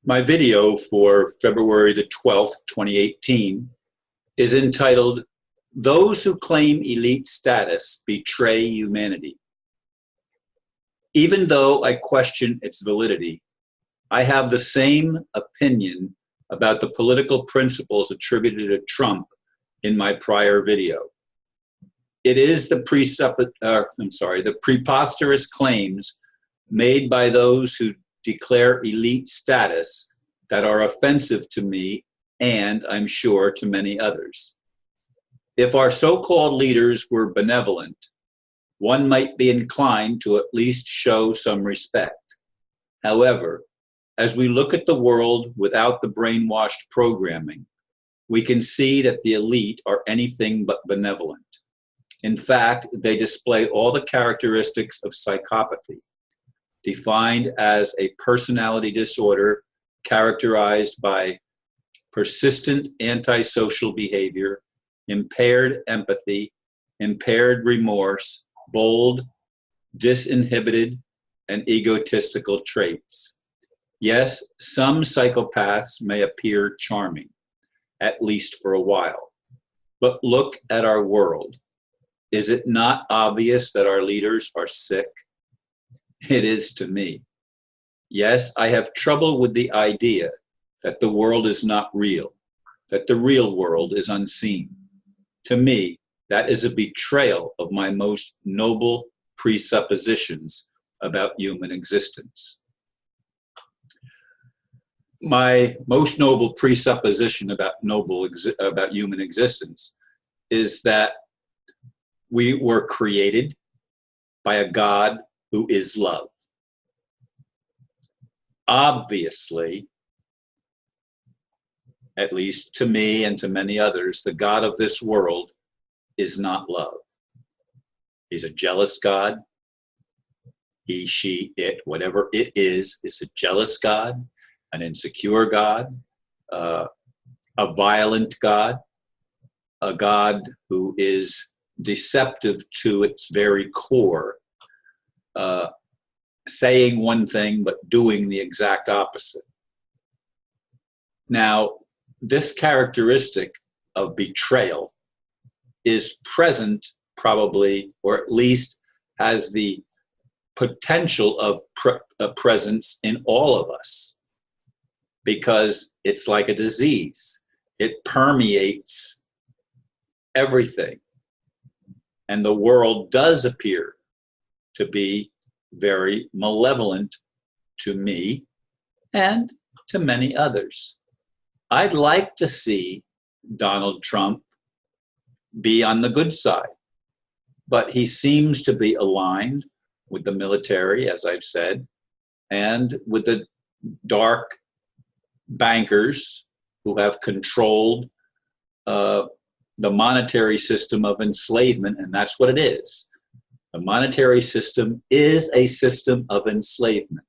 My video for February the 12th, 2018 is entitled, "Those Who Claim Elite Status Betray Humanity." Even though I question its validity, I have the same opinion about the political principles attributed to Trump in my prior video. It is the preposterous claims made by those who declare elite status that are offensive to me and, I'm sure, to many others. If our so-called leaders were benevolent, one might be inclined to at least show some respect. However, as we look at the world without the brainwashed programming, we can see that the elite are anything but benevolent. In fact, they display all the characteristics of psychopathy, defined as a personality disorder characterized by persistent antisocial behavior, impaired empathy, impaired remorse, bold, disinhibited, and egotistical traits. Yes, some psychopaths may appear charming, at least for a while. But look at our world. Is it not obvious that our leaders are sick? It is to me. Yes, I have trouble with the idea that the world is not real, that the real world is unseen. To me, that is a betrayal of my most noble presuppositions about human existence. My most noble presupposition about human existence is that we were created by a God who is love. Obviously, at least to me and to many others, the God of this world is not love. He's a jealous God. He, she, it, whatever it is a jealous God, an insecure God, a violent God, a God who is deceptive to its very core, saying one thing but doing the exact opposite. Now, this characteristic of betrayal is present probably, or at least has the potential of presence in all of us, because it's like a disease. It permeates everything. And the world does appear to be very malevolent to me and to many others. I'd like to see Donald Trump be on the good side, but he seems to be aligned with the military, as I've said, and with the dark bankers who have controlled the monetary system of enslavement, and that's what it is. The monetary system is a system of enslavement.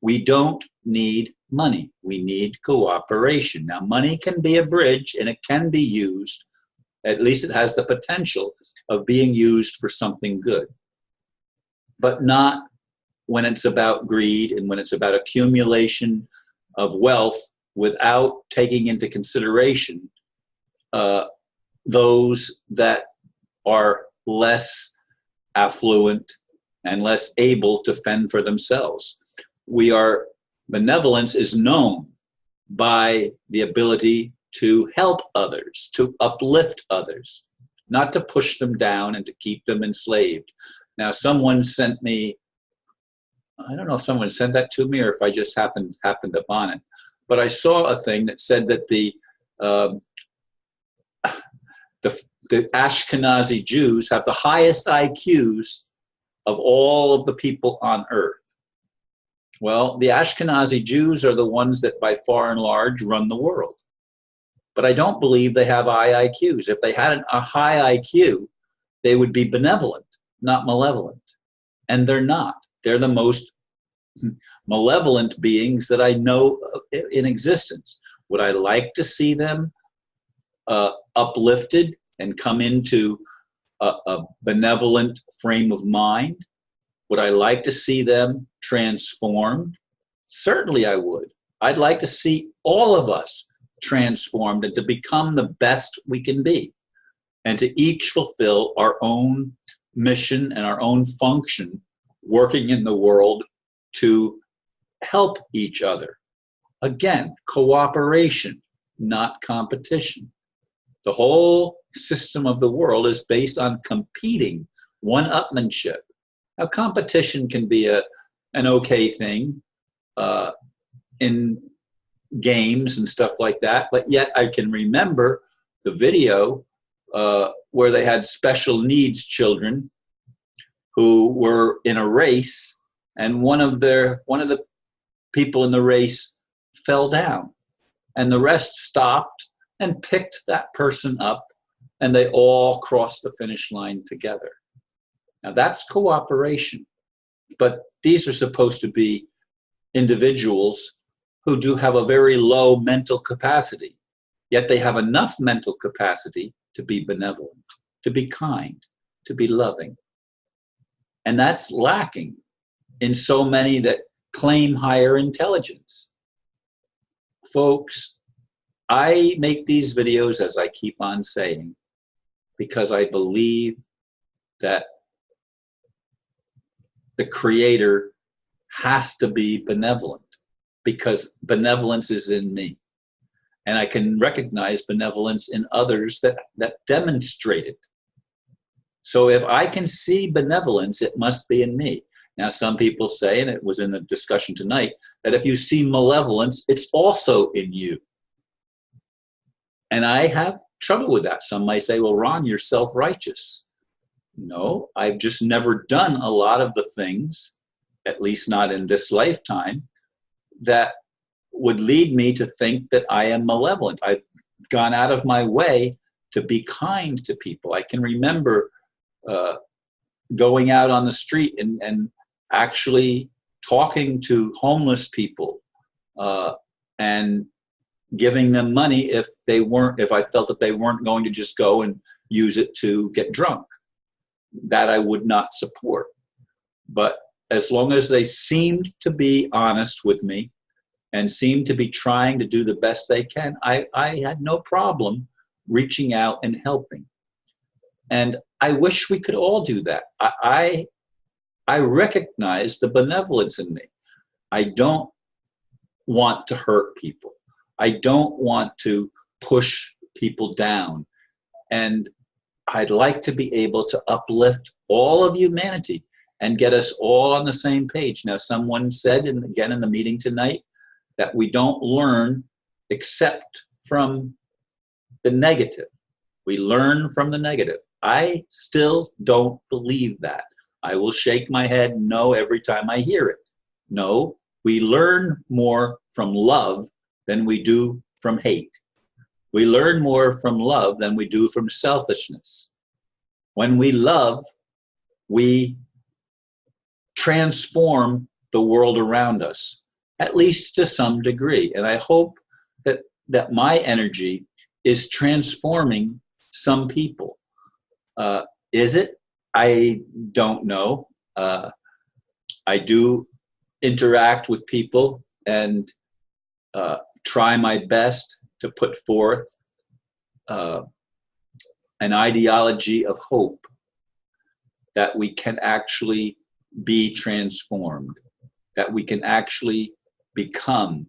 We don't need money. We need cooperation. Now, money can be a bridge, and it can be used, at least it has the potential of being used for something good, but not when it's about greed and when it's about accumulation of wealth without taking into consideration those that are less affluent and less able to fend for themselves. Benevolence is known by the ability to help others, to uplift others, not to push them down and to keep them enslaved. Now, someone sent me, I don't know if someone sent that to me or if I just happened upon it, but I saw a thing that said that the Ashkenazi Jews have the highest IQs of all of the people on earth. Well, the Ashkenazi Jews are the ones that by far and large run the world. But I don't believe they have high IQs. If they had a high IQ, they would be benevolent, not malevolent. And they're not. They're the most malevolent beings that I know in existence. Would I like to see them uplifted and come into a benevolent frame of mind? Would I like to see them transformed? Certainly I would. I'd like to see all of us transformed and to become the best we can be, and to each fulfill our own mission and our own function working in the world to help each other. Again, cooperation, not competition. The whole system of the world is based on competing, one-upmanship. Now, competition can be an okay thing in games and stuff like that, but yet I can remember the video where they had special needs children who were in a race, and one of the people in the race fell down, and the rest stopped and picked that person up, and they all crossed the finish line together. Now that's cooperation, but these are supposed to be individuals who do have a very low mental capacity, yet they have enough mental capacity to be benevolent, to be kind, to be loving. And that's lacking in so many that claim higher intelligence. Folks, I make these videos, as I keep on saying, because I believe that the Creator has to be benevolent, because benevolence is in me. And I can recognize benevolence in others that demonstrate it. So if I can see benevolence, it must be in me. Now, some people say, and it was in the discussion tonight, that if you see malevolence, it's also in you. And I have trouble with that. Some might say, well, Ron, you're self-righteous. No, I've just never done a lot of the things, at least not in this lifetime, that would lead me to think that I am malevolent. I've gone out of my way to be kind to people. I can remember going out on the street and actually talking to homeless people and giving them money if I felt that they weren't going to just go and use it to get drunk. That I would not support. But as long as they seemed to be honest with me and seemed to be trying to do the best they can, I had no problem reaching out and helping. And I wish we could all do that. I recognize the benevolence in me. I don't want to hurt people. I don't want to push people down. And I'd like to be able to uplift all of humanity and get us all on the same page. Now, someone said, and again in the meeting tonight, that we don't learn except from the negative. We learn from the negative. I still don't believe that. I will shake my head no every time I hear it. No, we learn more from love than we do from hate. We learn more from love than we do from selfishness. When we love, we transform the world around us, at least to some degree. And I hope that my energy is transforming some people. Is it? I don't know. I do interact with people and try my best to put forth an ideology of hope that we can actually be transformed, that we can actually become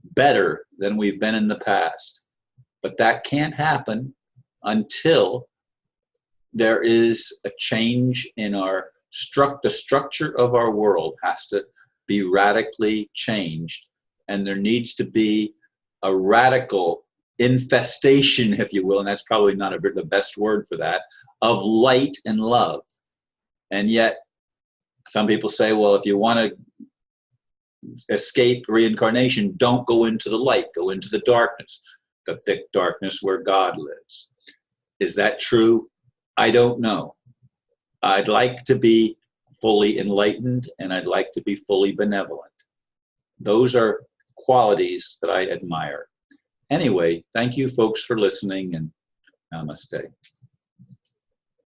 better than we've been in the past. But that can't happen until there is a change in the structure of our world has to be radically changed. And there needs to be a radical infestation, if you will, and that's probably not the best word for that, of light and love. And yet, some people say, well, if you want to escape reincarnation, don't go into the light, go into the darkness, the thick darkness where God lives. Is that true? I don't know. I'd like to be fully enlightened, and I'd like to be fully benevolent. Those are qualities that I admire. Anyway, thank you folks for listening, and namaste.